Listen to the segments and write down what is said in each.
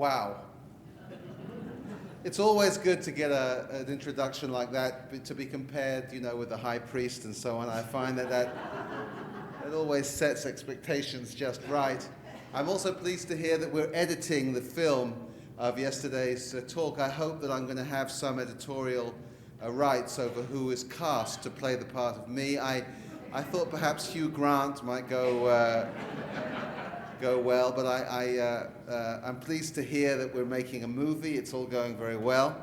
Wow. It's always good to get an introduction like that, to be compared, with the high priest and so on. I find that it always sets expectations just right. I'm also pleased to hear that we're editing the film of yesterday's talk. I hope that I'm going to have some editorial rights over who is cast to play the part of me. I thought perhaps Hugh Grant might go well, but I'm pleased to hear that we're making a movie. It's all going very well.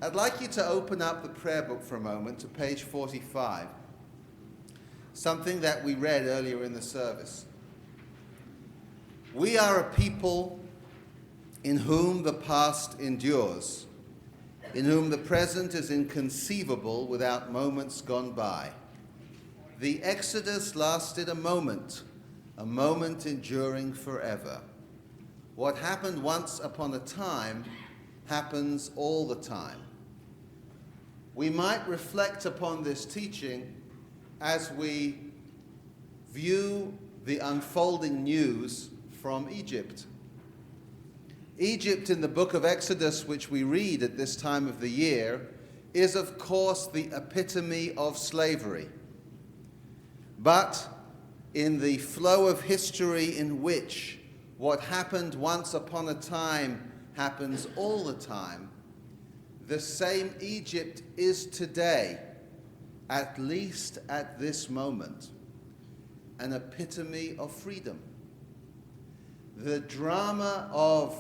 I'd like you to open up the prayer book for a moment to page 45, something that we read earlier in the service. We are a people in whom the past endures, in whom the present is inconceivable without moments gone by. The Exodus lasted a moment enduring forever. What happened once upon a time happens all the time. We might reflect upon this teaching as we view the unfolding news from Egypt. Egypt in the book of Exodus, which we read at this time of the year, is of course the epitome of slavery. But in the flow of history in which what happened once upon a time happens all the time, the same Egypt is today, at least at this moment, an epitome of freedom. The drama of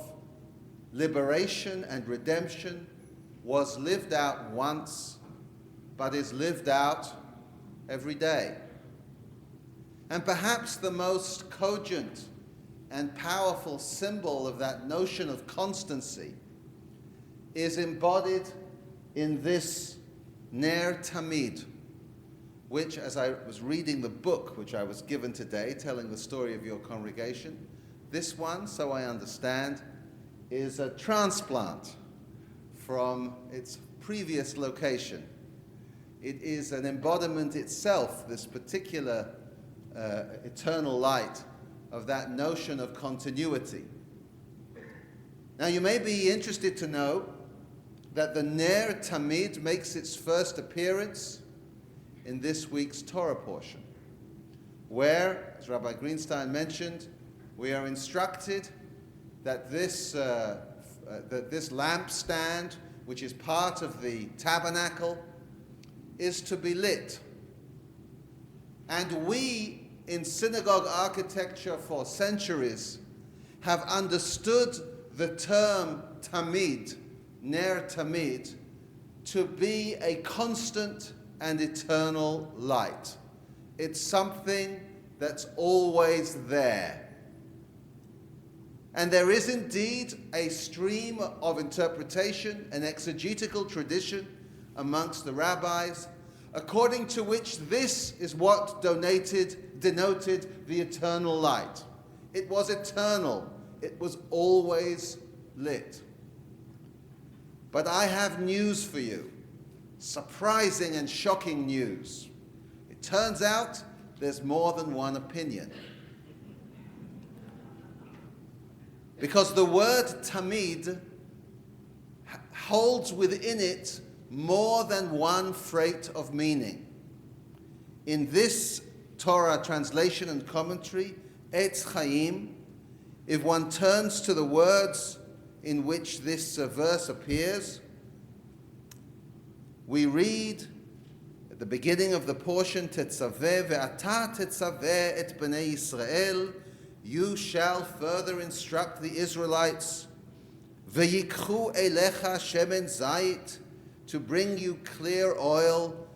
liberation and redemption was lived out once, but is lived out every day. And perhaps the most cogent and powerful symbol of that notion of constancy is embodied in this Ner Tamid, which, as I was reading the book which I was given today, telling the story of your congregation, this one, so I understand, is a transplant from its previous location. It is an embodiment itself, this particular eternal light, of that notion of continuity. Now, you may be interested to know that the Ner Tamid makes its first appearance in this week's Torah portion, where, as Rabbi Greenstein mentioned, we are instructed that this lampstand, which is part of the tabernacle, is to be lit. And we, in synagogue architecture for centuries, have understood the term Tamid, Ner Tamid, to be a constant and eternal light. It's something that's always there. And there is indeed a stream of interpretation, an exegetical tradition amongst the rabbis, according to which this is what denoted the eternal light. It was eternal. It was always lit. But I have news for you, surprising and shocking news. It turns out there's more than one opinion. Because the word Tamid holds within it more than one freight of meaning. In this Torah translation and commentary, Etz Chaim, if one turns to the words in which this verse appears, we read at the beginning of the portion, Tetzaveh ve'ata tetzaveh et bnei Yisrael, you shall further instruct the Israelites, ve'yikchu elecha shemen zayit, to bring you clear oil,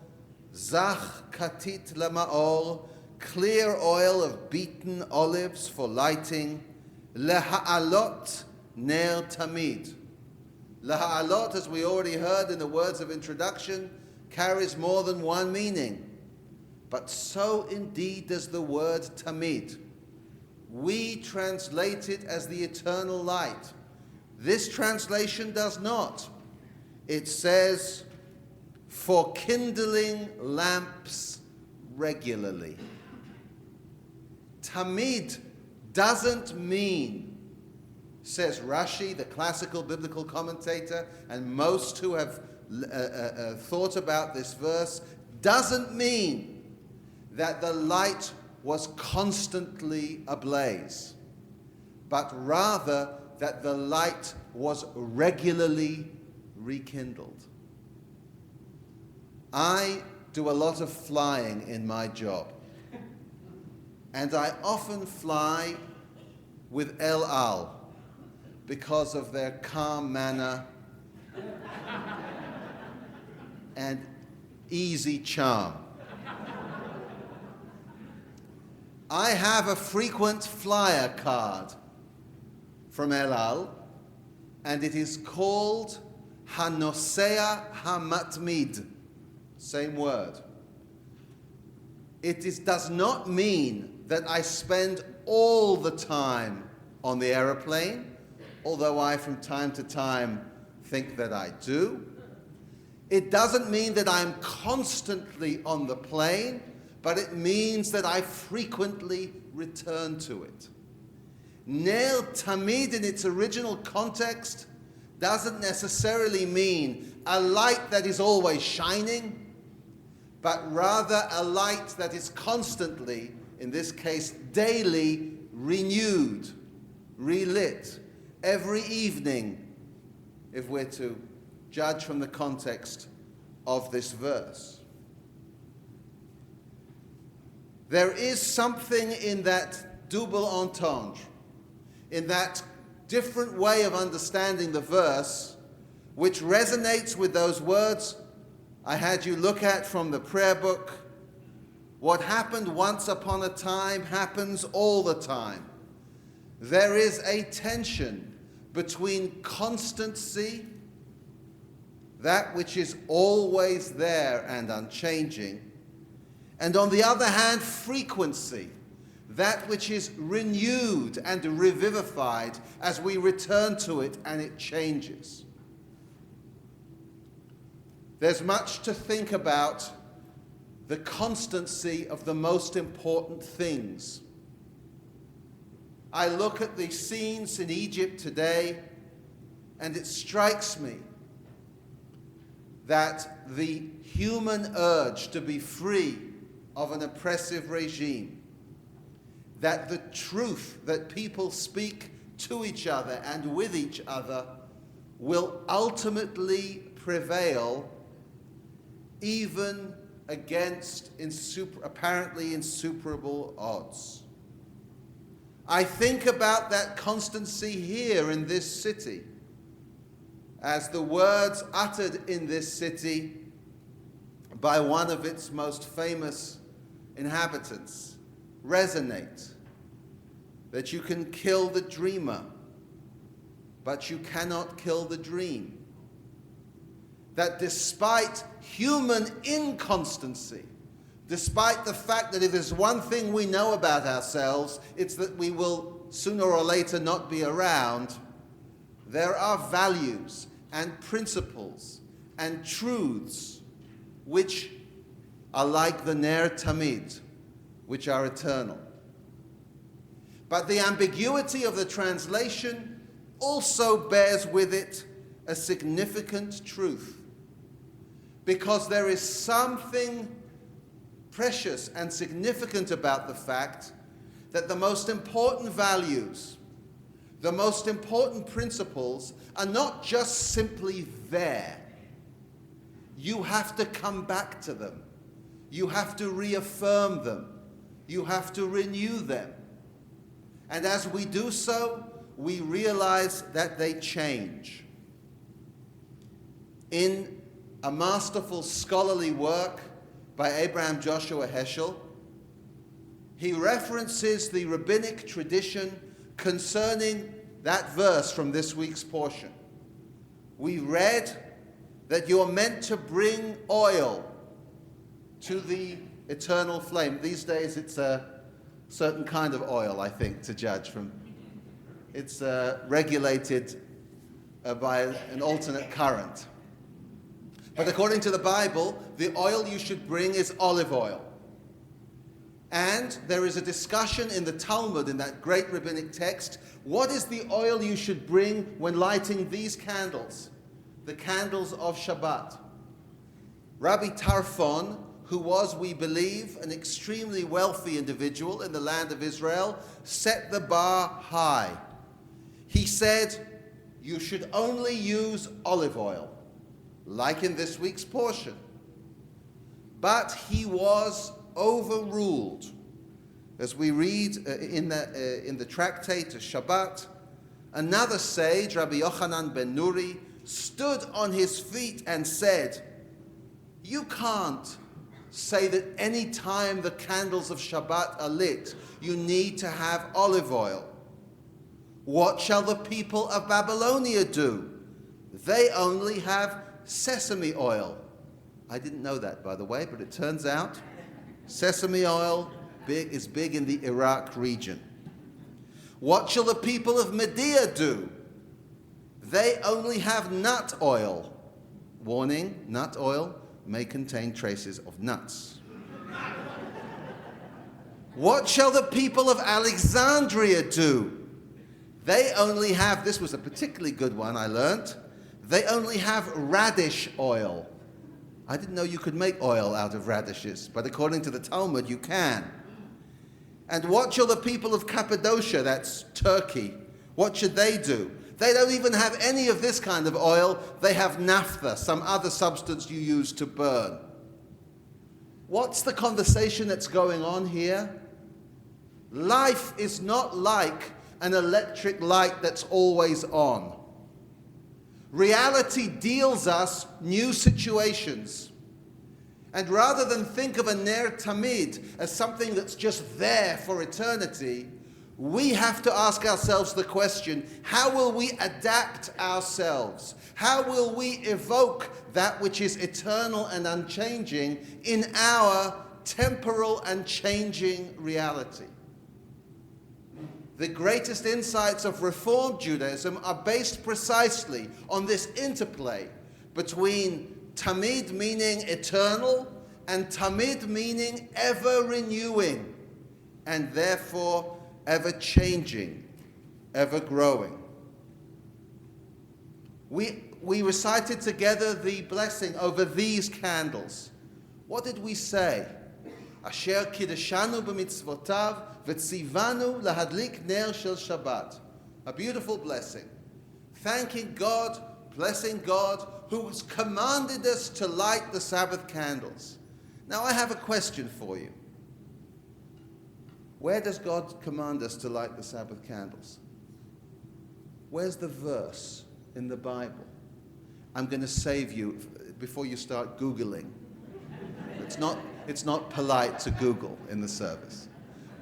zach katit lamaor, clear oil of beaten olives for lighting, leha'alot ner tamid. Leha'alot, as we already heard in the words of introduction, carries more than one meaning. But so indeed does the word tamid. We translate it as the eternal light. This translation does not. It says, for kindling lamps regularly. Tamid doesn't mean says Rashi, the classical biblical commentator, and most who have thought about this verse, doesn't mean that the light was constantly ablaze, but rather that the light was regularly rekindled. I do a lot of flying in my job, and I often fly with El Al because of their calm manner and easy charm. I have a frequent flyer card from El Al, and it is called Hanosea Hamatmid. Same word. It does not mean that I spend all the time on the aeroplane, although I from time to time think that I do. It doesn't mean that I'm constantly on the plane, but it means that I frequently return to it. Ner Tamid in its original context doesn't necessarily mean a light that is always shining, but rather a light that is constantly, in this case daily, renewed, relit, every evening, if we're to judge from the context of this verse. There is something in that double entendre, in that different way of understanding the verse, which resonates with those words I had you look at from the prayer book. What happened once upon a time happens all the time. There is a tension between constancy, that which is always there and unchanging, and on the other hand, frequency, that which is renewed and revivified as we return to it and it changes. There's much to think about the constancy of the most important things. I look at the scenes in Egypt today, and it strikes me that the human urge to be free of an oppressive regime, that the truth that people speak to each other and with each other will ultimately prevail even against apparently insuperable odds. I think about that constancy here in this city, as the words uttered in this city by one of its most famous inhabitants resonate. That you can kill the dreamer, but you cannot kill the dream. That despite human inconstancy, despite the fact that if there's one thing we know about ourselves, it's that we will sooner or later not be around, there are values and principles and truths which are like the Ner Tamid, which are eternal. But the ambiguity of the translation also bears with it a significant truth, because there is something precious and significant about the fact that the most important values, the most important principles are not just simply there. You have to come back to them. You have to reaffirm them. You have to renew them. And as we do so, we realize that they change. In a masterful scholarly work by Abraham Joshua Heschel, he references the rabbinic tradition concerning that verse from this week's portion. We read that you're meant to bring oil to the eternal flame. These days it's a certain kind of oil, I think, to judge from. It's regulated by an alternate current. But according to the Bible, the oil you should bring is olive oil. And there is a discussion in the Talmud, in that great rabbinic text, what is the oil you should bring when lighting these candles, the candles of Shabbat? Rabbi Tarfon, who was, we believe, an extremely wealthy individual in the land of Israel, set the bar high. He said, you should only use olive oil, like in this week's portion. But he was overruled. As we read in the tractate of Shabbat, another sage, Rabbi Yochanan ben Nuri, stood on his feet and said, you can't say that any time the candles of Shabbat are lit, you need to have olive oil. What shall the people of Babylonia do? They only have sesame oil. I didn't know that, by the way, but it turns out sesame oil is big in the Iraq region. What shall the people of Medea do? They only have nut oil. Warning, nut oil may contain traces of nuts. What shall the people of Alexandria do? They only have, this was a particularly good one I learnt, they only have radish oil. I didn't know you could make oil out of radishes, but according to the Talmud, you can. And what shall the people of Cappadocia, that's Turkey, what should they do? They don't even have any of this kind of oil. They have naphtha, some other substance you use to burn. What's the conversation that's going on here? Life is not like an electric light that's always on. Reality deals us new situations. And rather than think of a ner tamid as something that's just there for eternity, we have to ask ourselves the question, how will we adapt ourselves? How will we evoke that which is eternal and unchanging in our temporal and changing reality? The greatest insights of Reformed Judaism are based precisely on this interplay between Tamid meaning eternal and Tamid meaning ever renewing and therefore ever changing, ever growing. We recited together the blessing over these candles. What did we say? Asher kiddushanu b'mitzvotav v'tzivanu lahadlik ner shel Shabbat. A beautiful blessing. Thanking God, blessing God, who has commanded us to light the Sabbath candles. Now I have a question for you. Where does God command us to light the Sabbath candles? Where's the verse in the Bible? I'm going to save you before you start Googling. It's not polite to Google in the service.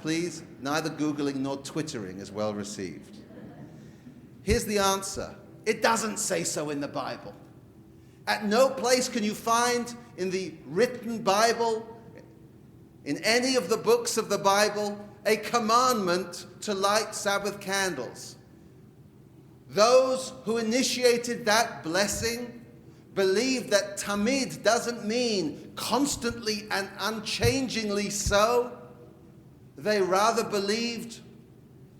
Please, neither Googling nor Twittering is well received. Here's the answer. It doesn't say so in the Bible. At no place can you find in the written Bible, in any of the books of the Bible, a commandment to light Sabbath candles. Those who initiated that blessing believed that Tamid doesn't mean constantly and unchangingly so. They rather believed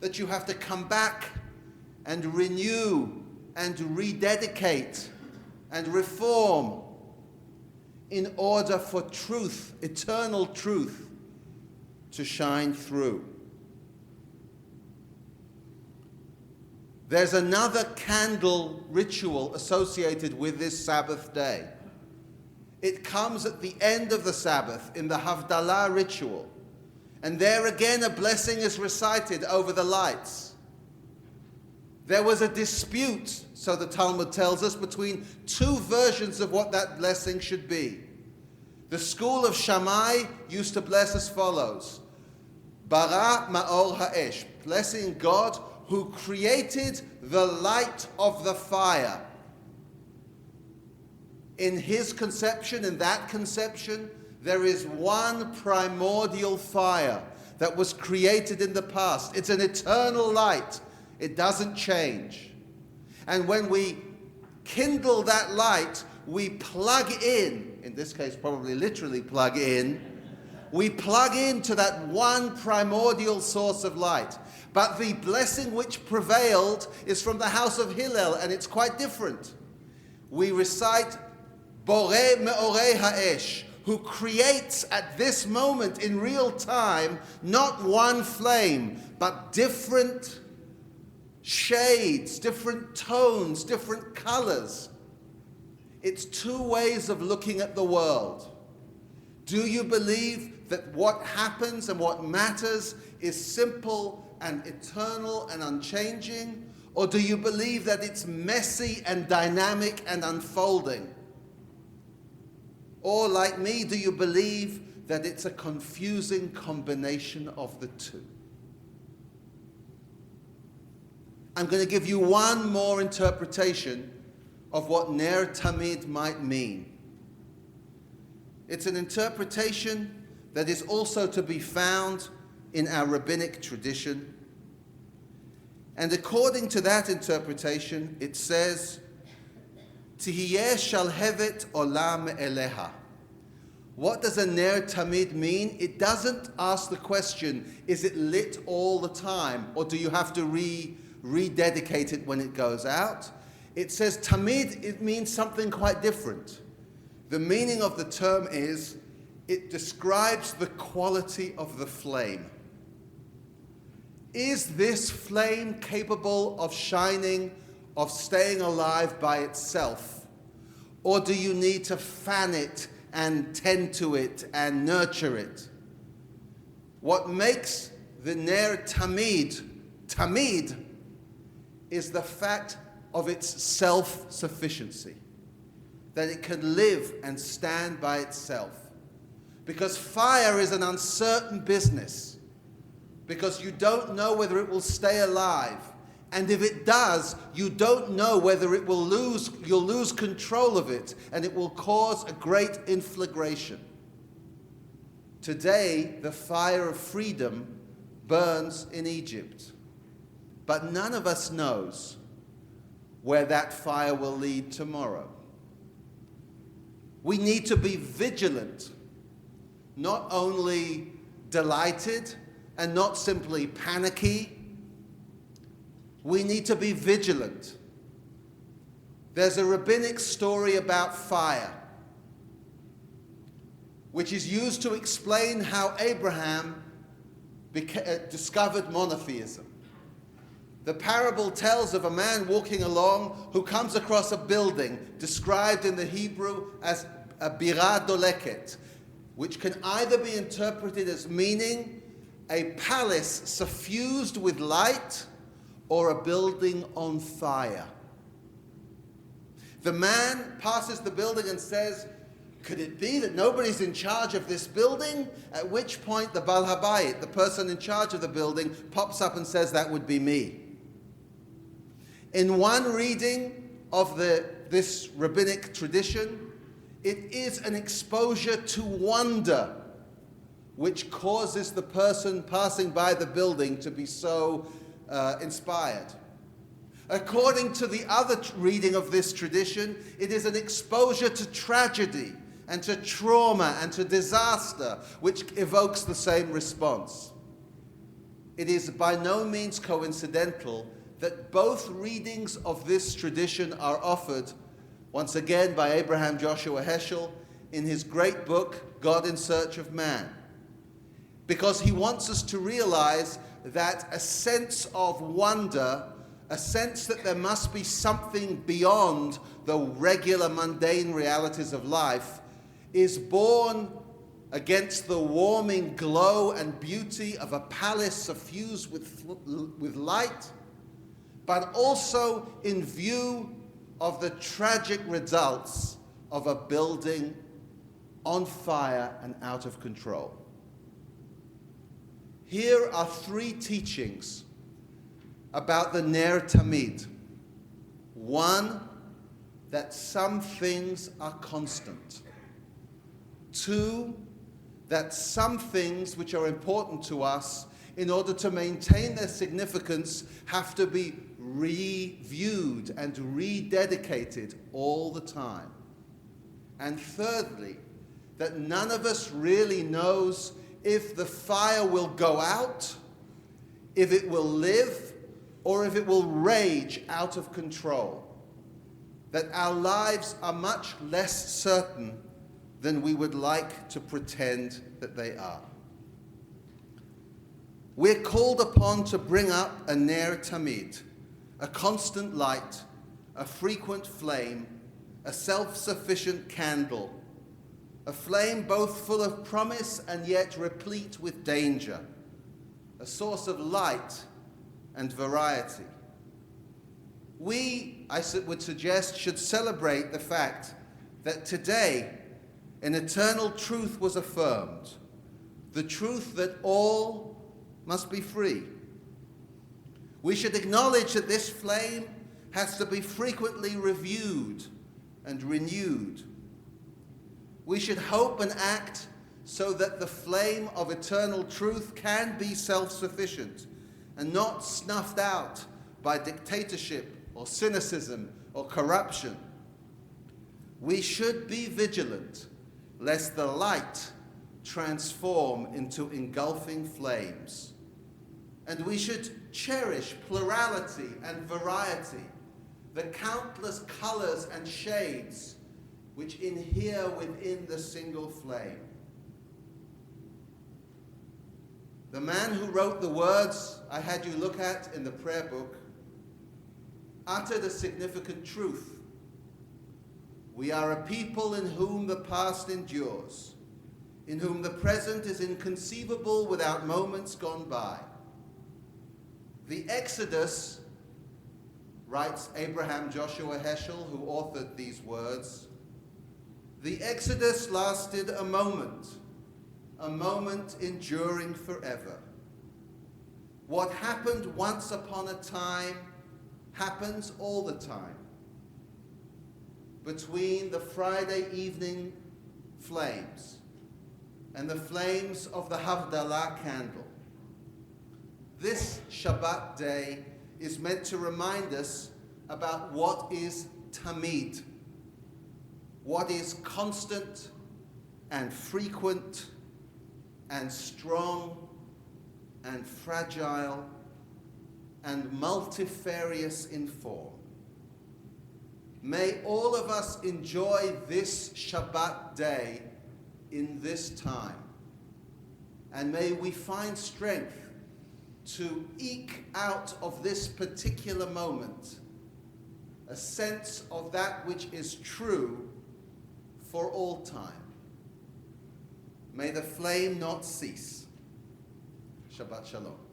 that you have to come back and renew and rededicate and reform in order for truth, eternal truth, to shine through. There's another candle ritual associated with this Sabbath day. It comes at the end of the Sabbath in the Havdalah ritual. And there again a blessing is recited over the lights. There was a dispute, so the Talmud tells us, between two versions of what that blessing should be. The school of Shammai used to bless as follows. Bara ma'or ha'esh, blessing God who created the light of the fire. In his conception, in that conception, there is one primordial fire that was created in the past. It's an eternal light. It doesn't change. And when we kindle that light, we plug in this case probably literally plug in, we plug into that one primordial source of light. But the blessing which prevailed is from the house of Hillel, and it's quite different. We recite Borei Me'orei Ha'esh, who creates at this moment in real time not one flame, but different shades, different tones, different colors. It's two ways of looking at the world. Do you believe that what happens and what matters is simple and eternal and unchanging? Or do you believe that it's messy and dynamic and unfolding? Or, like me, do you believe that it's a confusing combination of the two? I'm going to give you one more interpretation of what Ner Tamid might mean. It's an interpretation that is also to be found in our rabbinic tradition. And according to that interpretation, it says, Tihiyeh shalhevet olam eleha. What does a Ner Tamid mean? It doesn't ask the question, is it lit all the time, or do you have to rededicate it when it goes out? It says Tamid, it means something quite different. The meaning of the term is, it describes the quality of the flame. Is this flame capable of shining, of staying alive by itself? Or do you need to fan it and tend to it and nurture it? What makes the Ner Tamid, Tamid, is the fact of its self-sufficiency, that it can live and stand by itself. Because fire is an uncertain business, because you don't know whether it will stay alive. And if it does, you don't know whether it will you'll lose control of it, and it will cause a great inflagration. Today, the fire of freedom burns in Egypt. But none of us knows where that fire will lead tomorrow. We need to be vigilant, not only delighted and not simply panicky. We need to be vigilant. There's a rabbinic story about fire, which is used to explain how Abraham discovered monotheism. The parable tells of a man walking along who comes across a building described in the Hebrew as a birah doleket, which can either be interpreted as meaning a palace suffused with light or a building on fire. The man passes the building and says, could it be that nobody's in charge of this building? At which point the Bal Habayit, the person in charge of the building, pops up and says, that would be me. In one reading of this rabbinic tradition, it is an exposure to wonder which causes the person passing by the building to be so inspired. According to the other reading of this tradition, it is an exposure to tragedy and to trauma and to disaster, which evokes the same response. It is by no means coincidental that both readings of this tradition are offered, once again by Abraham Joshua Heschel, in his great book, God in Search of Man. Because he wants us to realize that a sense of wonder, a sense that there must be something beyond the regular mundane realities of life, is born against the warming glow and beauty of a palace suffused with light, but also in view of the tragic results of a building on fire and out of control. Here are three teachings about the Ner Tamid. One, that some things are constant. Two, that some things which are important to us, in order to maintain their significance, have to be reviewed and rededicated all the time. And thirdly, that none of us really knows if the fire will go out, if it will live, or if it will rage out of control. That our lives are much less certain than we would like to pretend that they are. We're called upon to bring up a ner tamid, a constant light, a frequent flame, a self-sufficient candle, a flame both full of promise and yet replete with danger, a source of light and variety. We, I would suggest, should celebrate the fact that today an eternal truth was affirmed, the truth that all must be free. We should acknowledge that this flame has to be frequently reviewed and renewed. We should hope and act so that the flame of eternal truth can be self-sufficient and not snuffed out by dictatorship or cynicism or corruption. We should be vigilant lest the light transform into engulfing flames. And we should cherish plurality and variety, the countless colors and shades which inhere within the single flame. The man who wrote the words I had you look at in the prayer book uttered a significant truth. We are a people in whom the past endures, in whom the present is inconceivable without moments gone by. The Exodus, writes Abraham Joshua Heschel, who authored these words, the Exodus lasted a moment enduring forever. What happened once upon a time happens all the time. Between the Friday evening flames and the flames of the Havdalah candle. This Shabbat day is meant to remind us about what is Tamid, what is constant and frequent and strong and fragile and multifarious in form. May all of us enjoy this Shabbat day in this time. And may we find strength to eke out of this particular moment a sense of that which is true for all time. May the flame not cease. Shabbat Shalom.